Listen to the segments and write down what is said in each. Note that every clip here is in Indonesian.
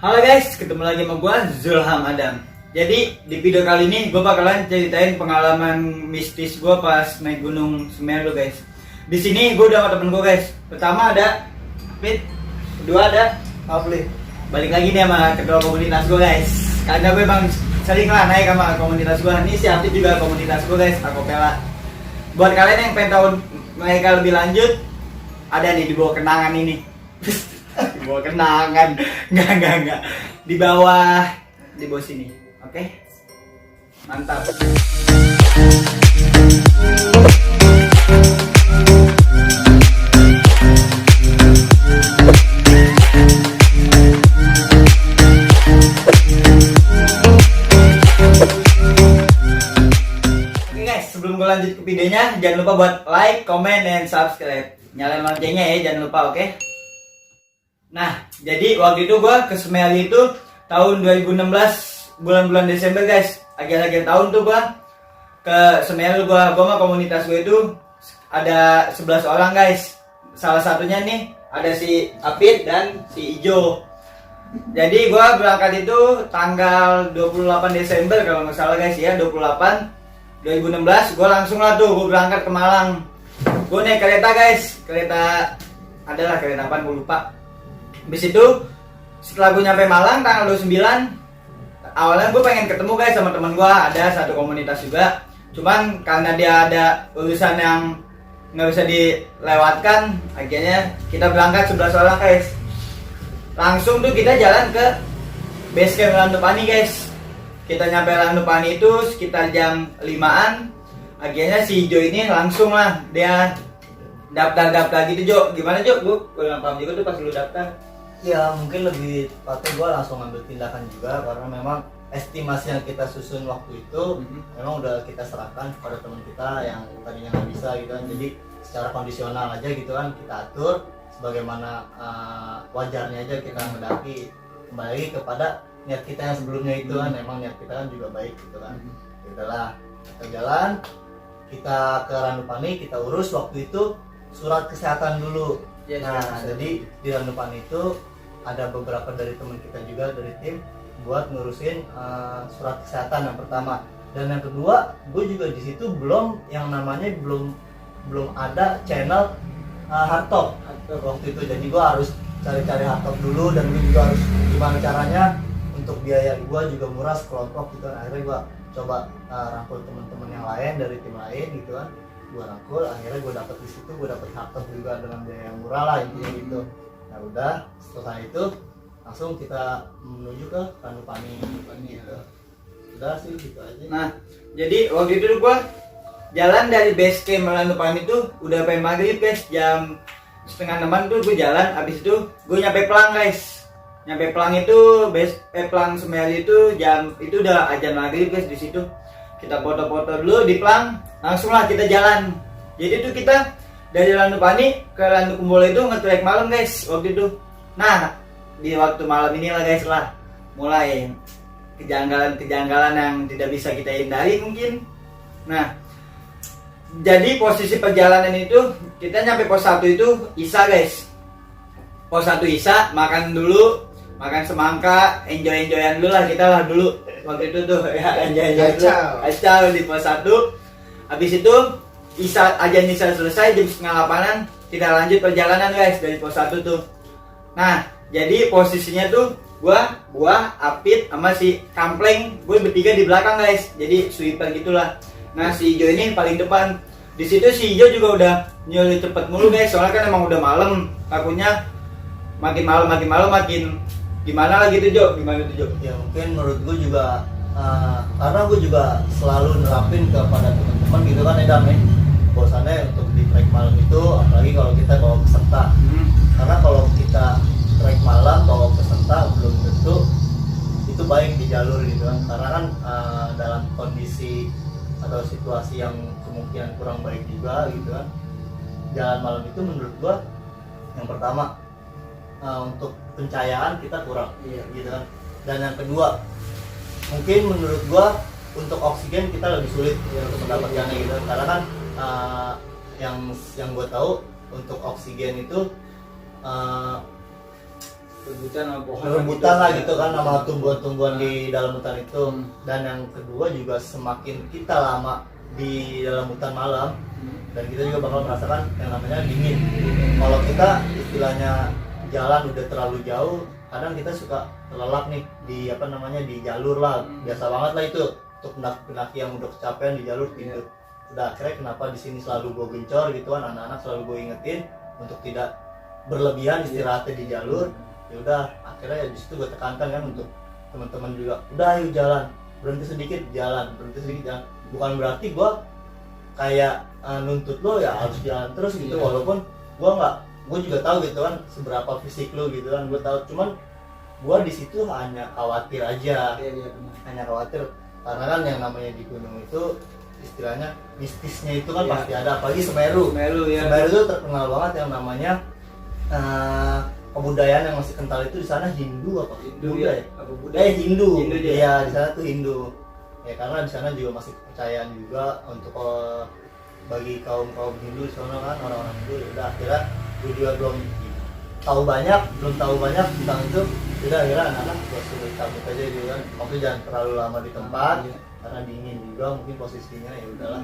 Halo guys, ketemu lagi sama gue Zulham Adam. Jadi di video kali ini gue bakalan ceritain pengalaman mistis gue pas naik gunung Semeru guys. Di sini gue udah sama temen gue guys. Pertama ada Pit, kedua ada Afli. Balik lagi nih sama kedua komunitas gue guys. Karena gue emang sering lah naik sama komunitas gue. Ini si Afli juga komunitas gue guys, Akopela. Buat kalian yang pengen tahu mereka lebih lanjut, ada nih di bawah kenangan ini. Di bawah kenangan, enggak. Di bawah sini, oke? Mantap. Oke guys, sebelum gue lanjut ke videonya, jangan lupa buat like, comment, dan subscribe. Nyalain loncengnya ya, jangan lupa, oke? Nah, jadi waktu itu gue ke Semeru itu tahun 2016 bulan-bulan Desember guys. Akhir-akhir tahun tuh gue ke Semeru, gue sama komunitas gue itu ada 11 orang guys. Salah satunya nih ada si Apit dan si Ijo. Jadi gue berangkat itu tanggal 28 Desember kalau nggak salah guys ya, 28 2016 gue langsung lah tuh gue berangkat ke Malang. Gue naik kereta guys, kereta adalah kereta apa gue lupa. Habis itu setelah gue nyampe Malang tanggal 29, awalnya gue pengen ketemu guys sama teman gue, ada satu komunitas juga. Cuman karena dia ada urusan yang nggak bisa dilewatkan, akhirnya kita berangkat 11 orang guys. Langsung tuh kita jalan ke base camp Randupani guys. Kita nyampe Randupani itu sekitar jam 5-an. Akhirnya si Jo ini langsung lah dia daftar gitu. Jo, gimana Jo? Gue kurang paham juga tuh pas lu daftar. Ya mungkin lebih tepatnya gue langsung ambil tindakan juga, karena memang estimasi yang kita susun waktu itu memang udah kita serahkan kepada teman kita yang tadinya nggak bisa gitu kan. Jadi secara kondisional aja gitu kan kita atur sebagaimana wajarnya aja kita mendaki. Kembali lagi kepada niat kita yang sebelumnya itu kan, memang niat kita kan juga baik gitu kan. Udahlah kita jalan, kita ke Randupani, kita urus waktu itu surat kesehatan dulu. Nah jadi di Randupani itu ada beberapa dari teman kita juga dari tim buat ngurusin surat kesehatan yang pertama, dan yang kedua gue juga di situ belum ada channel hardtop waktu itu. Jadi gue harus cari hardtop dulu, dan gue juga harus gimana caranya untuk biaya gue juga murah sekelompok gitu kan. Akhirnya gue coba rangkul teman-teman yang lain dari tim lain gitu kan, gue rangkul, akhirnya gue dapet di situ, gue dapet hardtop juga dengan biaya yang murah lah intinya gitu. Nah udah setelah itu langsung kita menuju ke Randupani gitu. Udah sih gitu aja. Nah jadi waktu itu gua jalan dari base camp Randupani itu udah sampai maghrib guys, jam 5:30 tuh gue jalan. Abis itu gue nyampe Pelang guys. Nyampe Pelang itu Pelang Semeru itu jam itu udah azan maghrib guys. Di situ kita foto-foto dulu di Pelang, langsung lah kita jalan. Jadi tuh kita dari Randupani ke Randukumbolo itu nge-trek malam guys waktu itu. Nah di waktu malam inilah guys lah mulai kejanggalan yang tidak bisa kita hindari mungkin. Nah jadi posisi perjalanan itu kita nyampe pos 1 itu Isa guys. Pos 1 Isa, makan dulu, makan semangka, enjoy-enjoyan dulu lah kita lah dulu waktu itu tuh ya, enjoy acau di pos 1. Habis itu azan Isya selesai jam 7:30, kita lanjut perjalanan guys dari pos 1 tuh. Nah jadi posisinya tuh gua, Apit sama si Kampleng, gue bertiga di belakang guys, jadi sweeper gitulah. Nah si Ijo ini paling depan. Di situ si Ijo juga udah nyuruh cepet mulu guys, soalnya kan emang udah malam, takutnya makin malam makin gimana lah gitu Jo. Gimana tuh Jo? Ya mungkin menurut gue juga karena gue juga selalu nerapin kepada teman-teman gitu kan Edam ya, bahwasannya untuk di trek malam itu apalagi kalau kita bawa peserta, karena kalau kita trek malam bawa peserta belum tentu itu baik di jalur gitu kan, karena kan dalam kondisi atau situasi yang kemungkinan kurang baik juga gitu kan. Jalan malam itu menurut gua yang pertama untuk pencahayaan kita kurang gitu kan, dan yang kedua mungkin menurut gua untuk oksigen kita lebih sulit untuk mendapatkannya gitu, karena kan yang gua tahu untuk oksigen itu rebutan sama pohon. Rebutan lah gitu kan sama tumbuhan-tumbuhan di dalam hutan itu. Dan yang kedua juga semakin kita lama di dalam hutan malam, dan kita juga bakal merasakan yang namanya dingin. Kalau kita istilahnya jalan udah terlalu jauh, kadang kita suka terlelap nih di di jalur lah. Biasa banget lah itu untuk pendaki yang udah kecapean di jalur tidur. Udah akhirnya kenapa di sini selalu gue gencor gitu kan, anak-anak selalu gue ingetin untuk tidak berlebihan istirahatnya di jalur. Ya udah akhirnya di situ gue tekankan kan untuk teman-teman juga, udah ayo jalan, berhenti sedikit jalan. Bukan berarti gue kayak nuntut lo ya harus jalan terus gitu, walaupun gue juga tahu gitu kan seberapa fisik lo gitu kan, gue tahu, cuman gue di situ hanya khawatir aja. Hanya khawatir karena kan yang namanya di gunung itu istilahnya mistisnya itu kan pasti ada, apalagi Semeru ya. Semeru itu terkenal banget yang namanya kebudayaan yang masih kental itu di sana Hindu apa Buddha ya? Hindu. Iya, di sana tuh Hindu. Ya karena di sana juga masih kepercayaan juga untuk bagi kaum Hindu di sana kan, orang-orang Hindu. Ya udah akhirnya gue juga belum tahu banyak tentang itu. Udah akhirnya anak-anak gue suruh cabut aja gitu kan. Maksudnya jangan terlalu lama di tempat karena dingin juga mungkin posisinya, ya udahlah.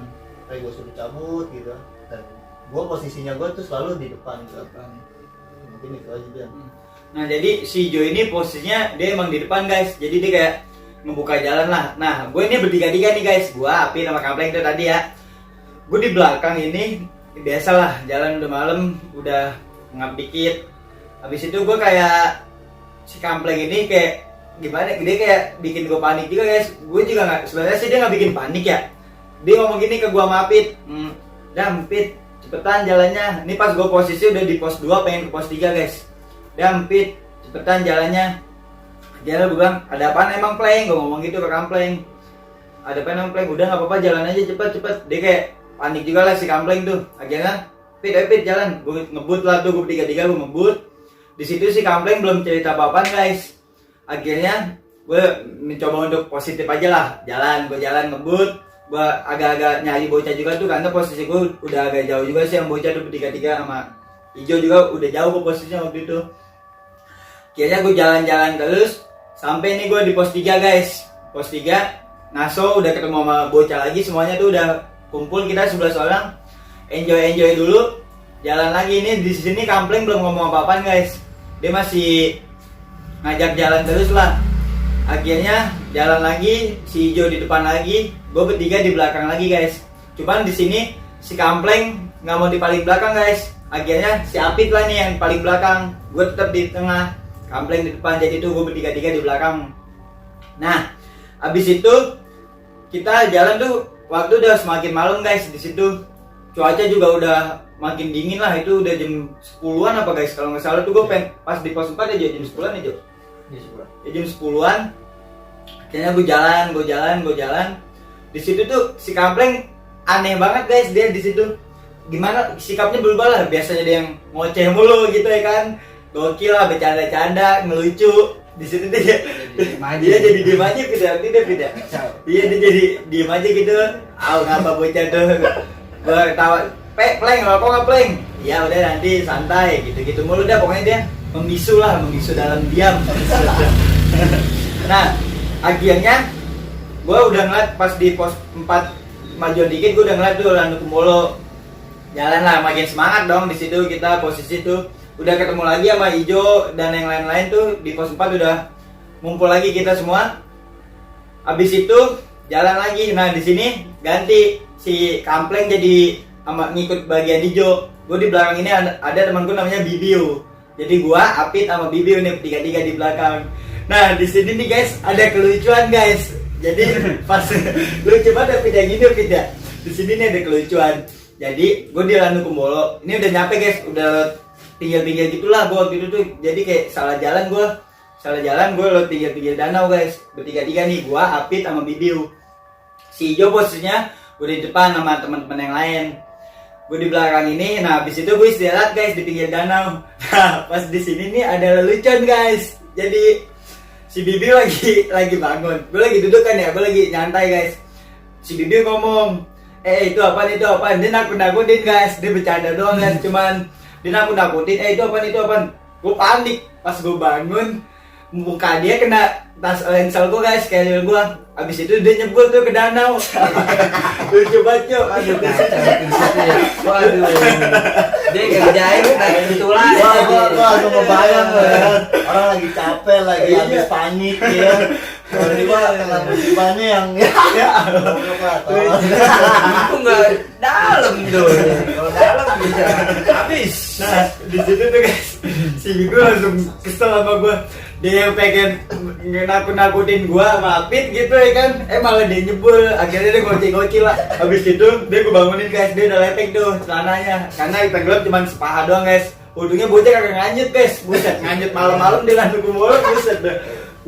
Kayak gue suruh cabut gitu. Dan gue posisinya gue tuh selalu di depan gitu. Mungkin itu aja dia. Nah jadi si Jo ini posisinya dia emang di depan guys, jadi dia kayak ngebuka jalan lah. Nah gue ini bertiga-tiga nih guys, gue Api sama Kampleng itu tadi ya. Gue di belakang ini biasalah jalan udah malam, udah ngap dikit. Habis itu gue kayak si Kampleng ini kayak gimana, dia kayak bikin gue panik juga guys. Gue juga nggak, sebenarnya sih dia nggak bikin panik ya. Dia ngomong gini ke gue sama Apit, Pit cepetan jalannya. Ini pas gue posisi udah di pos 2 pengen ke pos 3 guys. Pit cepetan jalannya. Dia bilang ada apaan emang Pleng, gue ngomong gitu ke Kampleng. Ada apaan emang Pleng, udah nggak apa-apa jalan aja cepet. Dia kayak panik juga lah si Kampleng tuh. Akhirnya Pit jalan, gue ngebut lah tuh, gue bertiga-tiga gue ngebut. Di situ si Kampleng belum cerita apa-apaan guys. Akhirnya gue mencoba untuk positif aja lah, gue jalan ngebut. Gue agak-agak nyari bocah juga tuh karena posisi gue udah agak jauh juga sih, yang bocah tuh bertiga-tiga sama Ijo juga udah jauh ke posisinya waktu itu. Akhirnya gue jalan-jalan terus sampai nih gue di pos 3 guys. Pos 3 ngaso udah ketemu sama bocah lagi, semuanya tuh udah kumpul kita 11 orang. Enjoy dulu. Jalan lagi ini di sini Kampleng belum ngomong apa-apaan guys. Dia masih ngajak jalan terus lah. Akhirnya jalan lagi, si Ijo di depan lagi, gue bertiga di belakang lagi guys. Cuman di sini si Kampleng nggak mau di paling belakang guys. Akhirnya si Apit lah nih yang paling belakang, gue tetap di tengah, Kampleng di depan. Jadi tuh gue bertiga-tiga di belakang. Nah, abis itu kita jalan tuh waktu udah semakin malam guys. Di situ cuaca juga udah makin dingin lah, itu udah jam 10-an apa guys kalau nggak salah tuh. Gue pas di pos 4 aja jam 10-an aja. Ya, jam 10-an. Akhirnya gue jalan. Di situ tuh si Kampleng aneh banget guys, dia di situ gimana sikapnya berubah lah. Biasanya dia yang ngoceh mulu gitu ya kan, gokil lah, bercanda-canda, ngelucu. Di situ dia jadi diem aja gitu, dia jadi diem aja gitu. Ngapa bocah tuh, gue ketawa, Pleng, rokok nggak Pleng? Ya udah nanti santai, gitu-gitu mulu dah pokoknya dia membisu dalam diam. Nah, akhirnya gue udah ngeliat pas di pos 4 maju dikit, gue udah ngeliat tuh Lanu Kumbolo jalan lah, makin semangat dong. Di situ kita posisi tuh udah ketemu lagi sama Ijo dan yang lain-lain tuh di pos 4 udah ngumpul lagi kita semua. Habis itu jalan lagi. Nah di sini ganti si Kampleng jadi sama ngikut bagian Ijo. Gue di belakang ini ada temanku namanya Bibiu. Jadi gua, Apit sama Bibiu nih tiga-tiga di belakang. Nah di sini nih guys ada kelucuan guys. Jadi pas lucu banget Pit yang gini Pit ya. Di sini nih ada kelucuan. Jadi gue di Lanu Kumbolo. Ini udah nyampe guys, udah pinggir-pinggir gitulah gue waktu itu tuh. Jadi kayak salah jalan gue lewat pinggir-pinggir danau guys. Bertiga-tiga nih, gue, Apit sama Bibiu. Si Ijo posisinya udah di depan sama teman-teman yang lain. Gue di belakang ini. Nah habis itu gue istirahat guys di pinggir danau. Nah pas di sini nih ada lelucon guys. Jadi si Bibiu lagi bangun. Gue lagi duduk kan ya, gue lagi nyantai guys. Si Bibiu ngomong, itu apaan? Dia nakut-nakutin guys. Dia bercanda doang guys, cuman dia nakut-nakutin. Itu apaan? Gue panik pas gue bangun, muka dia kena tas ransel gue guys, kayak gue. Abis itu dia nyebur tuh ke danau. Lucu banget Cok. Aduh, di situ ya. Waduh. Dia kerjain kayak gitu lah. Gua langsung kebayang loh ya. Orang lagi capek, lagi habis panik ya. Tiba-tiba kena musibahnya yang Itu nggak dalam tuh. Kalau dalam bisa habis. Nah, di situ tuh guys, si Bigo langsung kesel sama gue. Dia yang pengen nakut-nakutin gue sama Apit gitu ya kan. Malah dia nyebul, akhirnya dia gocil-gocil lah. Habis itu dia gue bangunin guys, dia udah lepek tuh celananya. Karena tenggelam cuma sepaha doang guys. Untungnya bocah kagak nganyut guys. Buset, nganyut malam-malam di lantai kumur, buset dah.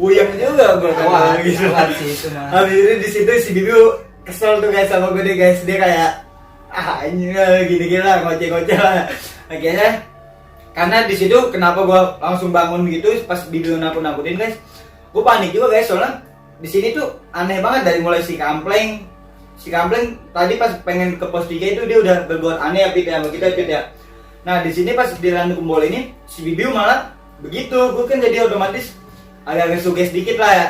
Uyang juga gue Wah, gitu. sih itu mah. Habis itu di situ si Bigo kesel tuh guys sama gue deh guys. Dia kayak ini gini-gini lah, ngoceh-ngoceh lah. Akhirnya karena di situ kenapa gue langsung bangun gitu pas video nakut-nakutin guys, gue panik juga guys soalnya di sini tuh aneh banget dari mulai si Kampleng tadi pas pengen ke pos 3 itu dia udah berbuat aneh ya Pit ya sama kita Pit ya. Nah di sini pas di Landu Kumbolo ini si Bibiu malah begitu, gue kan jadi otomatis agak suges dikit lah ya.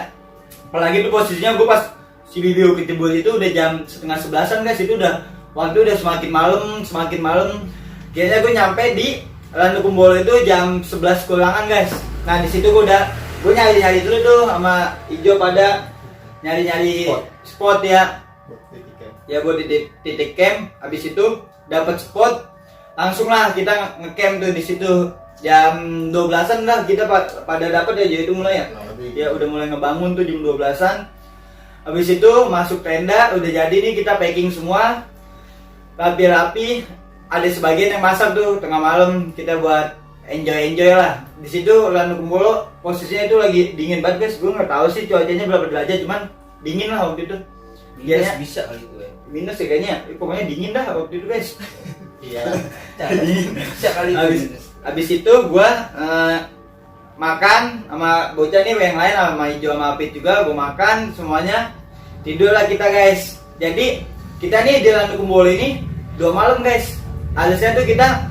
Apalagi tuh posisinya gue pas si Bibiu kecebur itu udah jam 10:30 guys, itu udah waktu udah semakin malam. Kayaknya gue nyampe di Landu Kumbolo itu jam 11 kurangan guys. Nah di situ gue nyari dulu tuh sama Ijo pada nyari spot ya. Ya gue di titik camp. Habis itu dapat spot, langsung lah kita ngecamp tuh di situ jam 12-an lah kita pada dapat ya, jadi itu mulai ya. Ya udah mulai ngebangun tuh jam 12-an. Habis itu masuk tenda, udah jadi nih kita packing semua rapi-rapi. Ada sebagian yang masak tuh tengah malam, kita buat enjoy lah. Di situ Landu Kumbolo posisinya itu lagi dingin banget guys. Gue nggak tahu sih cuacanya berapa derajat, cuman dingin lah waktu itu. Minus bisa kali itu ya. Minus ya kayaknya, pokoknya dingin dah waktu itu guys. Iya. Bisa kali itu. Abis itu gue makan sama bocah nih yang lain, sama Ijo sama Apit juga. Gue makan semuanya, tidur lah kita guys. Jadi kita nih di Landu Kumbolo ini 2 malam guys. Harusnya tuh kita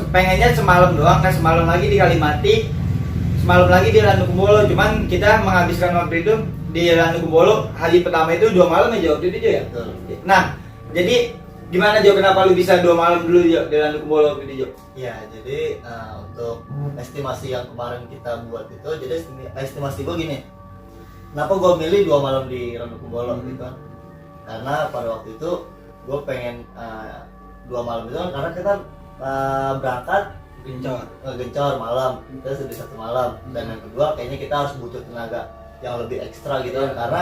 pengennya semalam doang kan, semalam lagi di Kalimati, semalam lagi di Landu Kumbolo. Cuman kita menghabiskan waktu itu di Landu Kumbolo hari pertama itu 2 malam aja waktu itu Jo ya. Betul. Nah jadi gimana Jo, kenapa lu bisa 2 malam dulu Jo di Landu Kumbolo waktu itu Jo? Ya, jadi untuk estimasi yang kemarin kita buat itu, jadi estimasi gue gini, kenapa gue milih 2 malam di Landu Kumbolo gitu kan? Karena pada waktu itu gue pengen 2 malam itu kan, karena kita berangkat Gencor malam, terus udah 1 malam, dan yang kedua kayaknya kita harus butuh tenaga yang lebih ekstra gitu kan, karena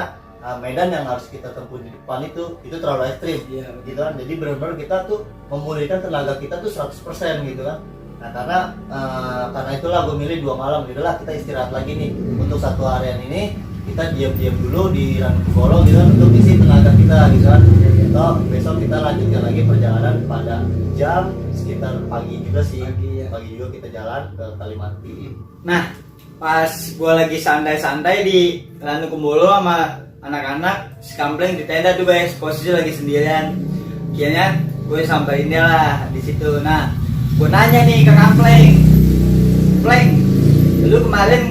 medan yang harus kita tempuh di depan itu terlalu ekstrim gitu kan. Jadi benar-benar kita tuh memulihkan tenaga kita tuh 100% gitu kan. Nah karena itulah gue milih 2 malam gitu lah, kita istirahat lagi nih untuk 1 harian ini, kita diam-diam dulu di Landu Kumbolo gitu kan, untuk isi tenaga kita gitu kan. Besok kita lanjutkan lagi perjalanan pada jam sekitar pagi juga sih, pagi juga kita jalan ke Kalimati. Nah pas gue lagi santai-santai di Landu Kumbolo sama anak-anak, si Kampleng di tenda tuh guys, posisi lagi sendirian. Akhirnya gue samperin dia lah di situ. Nah gue nanya nih ke Kampleng, Pleng, lu kemarin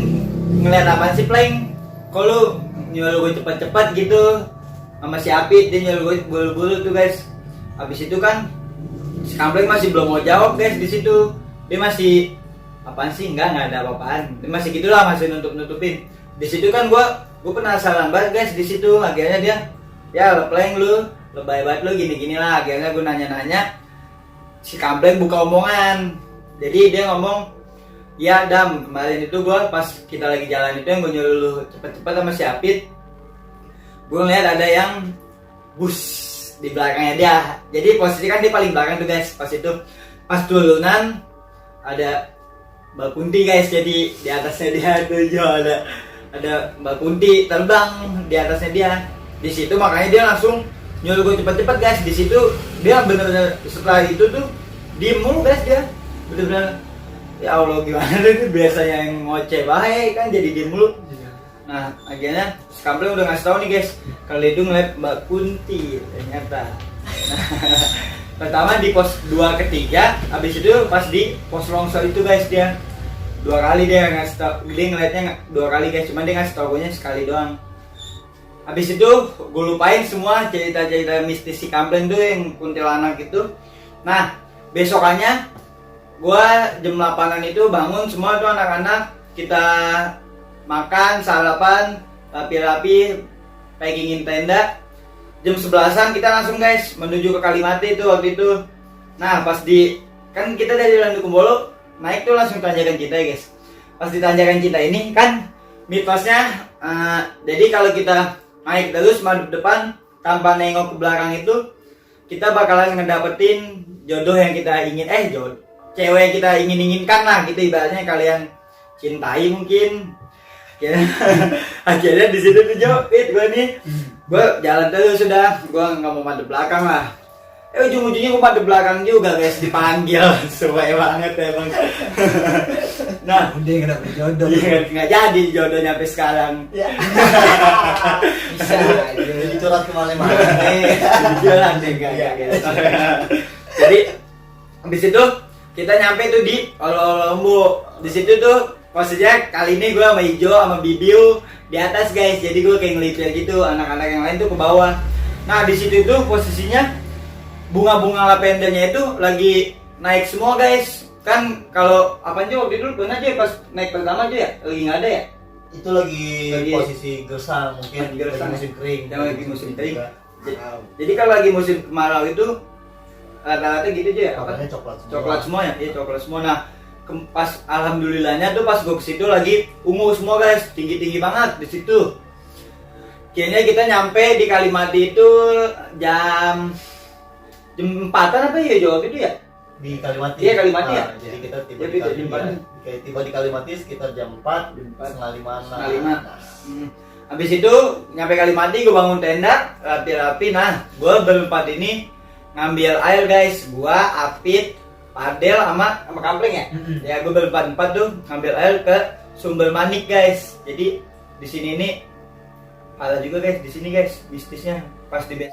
ngeliat apa sih Pleng? Kok lu nyuruh gue cepet-cepet gitu? Sama si Apit, dia nyuruh gue buru-buru tuh guys. Habis itu kan si Kampleng masih belum mau jawab guys di situ. Dia masih apaan sih? Enggak ada apa-apaan. Dia masih gitulah, masih nutupin. Di situ kan gue penasaran banget guys di situ. Akhirnya dia, ya Pleng lu lebay banget lu gini-gini lah. Akhirnya gue nanya-nanya, si Kampleng buka omongan. Jadi dia ngomong, ya Dam, kemarin itu gue pas kita lagi jalan itu yang gue nyuruh lu cepet-cepet sama si Apit, gue ngeliat ada yang bus di belakangnya dia. Jadi posisi kan dia paling belakang tuh guys. Pas turunan ada Mbak Kunti guys. Jadi di atasnya dia tuh ada Mbak Kunti terbang di atasnya dia. Di situ makanya dia langsung nyuruh gue cepet-cepet guys. Di situ dia bener-bener setelah itu tuh diem mulu guys dia. Bener-bener ya Allah gimana tuh, biasanya yang ngoceh baik kan jadi diem mulu. Nah akhirnya Kampleng udah ngasih tau nih guys, kalau itu ngeliat Mbak Kunti ternyata. Nah, pertama di pos 2 ketiga, habis itu pas di pos longsor itu guys dia 2 kali dia ngasih tau, dia ngeliatnya 2 kali guys, cuman dia ngasih tau gue sekali doang. Habis itu gue lupain semua cerita-cerita mistis si Kampleng tuh yang kuntilanak itu. Nah besokannya gue jam 8an itu bangun semua tuh anak-anak, kita makan, sarapan, rapi-rapi, packingin tenda. Jam 11an kita langsung guys menuju ke Kalimati itu waktu itu. Nah pas kan kita dari Jalan Dukumbolo naik tuh langsung tanjakan Cinta ya guys. Pas di tanjakan Cinta ini kan mitosnya jadi kalau kita naik terus madep depan tanpa nengok ke belakang itu kita bakalan ngedapetin jodoh yang kita ingin, cewek yang kita inginkan lah gitu ibaratnya, kalian cintai mungkin. Akhirnya di situ tuh gue jalan terus sudah, gue nggak mau madep belakang lah. Ujung-ujungnya gue madep belakang juga guys, dipanggil. Supaya banget emang. Nah Udah nggak dapet jodoh. nggak jadi jodohnya sampai sekarang. Bisa Jadi curhat kemana-mana. Jalan deh guys. Jadi habis itu kita nyampe tuh di Olo-Olo. Di situ tuh posisinya kali ini gue sama Ijo sama Bibiu di atas guys. Jadi gue kayak ngelipir gitu, anak-anak yang lain tuh ke bawah. Nah di situ tuh posisinya bunga-bunga lavendernya itu lagi naik semua guys. Kan kalau apa aja waktu itu pernah aja pas naik pertama aja ya lagi nggak ada ya. Itu lagi posisi gersang, mungkin Gersang. lagi musim kering. Yang lagi musim kering. Wow. Jadi kalau lagi musim kemarau itu rata-rata gitu aja ya. Warnanya coklat semua. Coklat semua ya, iya coklat semua. Nah pas alhamdulillahnya tuh pas gue kesitu lagi ungu semua guys, tinggi-tinggi banget di situ. Kayaknya kita nyampe di Kalimati itu jam 4-an apa ya jawab itu ya? Di Kalimati. Iya, Kalimati ya? Jadi kita tiba Ya, di jam Kalimati. 4. Tiba di Kalimati sekitar jam 4, Jam 4. setengah 5. Setengah 5. Habis itu nyampe Kalimati gue bangun tenda rapi-rapi. Nah gue berempat ini ngambil air guys, gue Apit, Padel sama Kampleng ya. Ya gue berempat tuh ngambil air ke Sumber Manik guys. Jadi di sini ini ada juga guys, di sini guys mistisnya pas di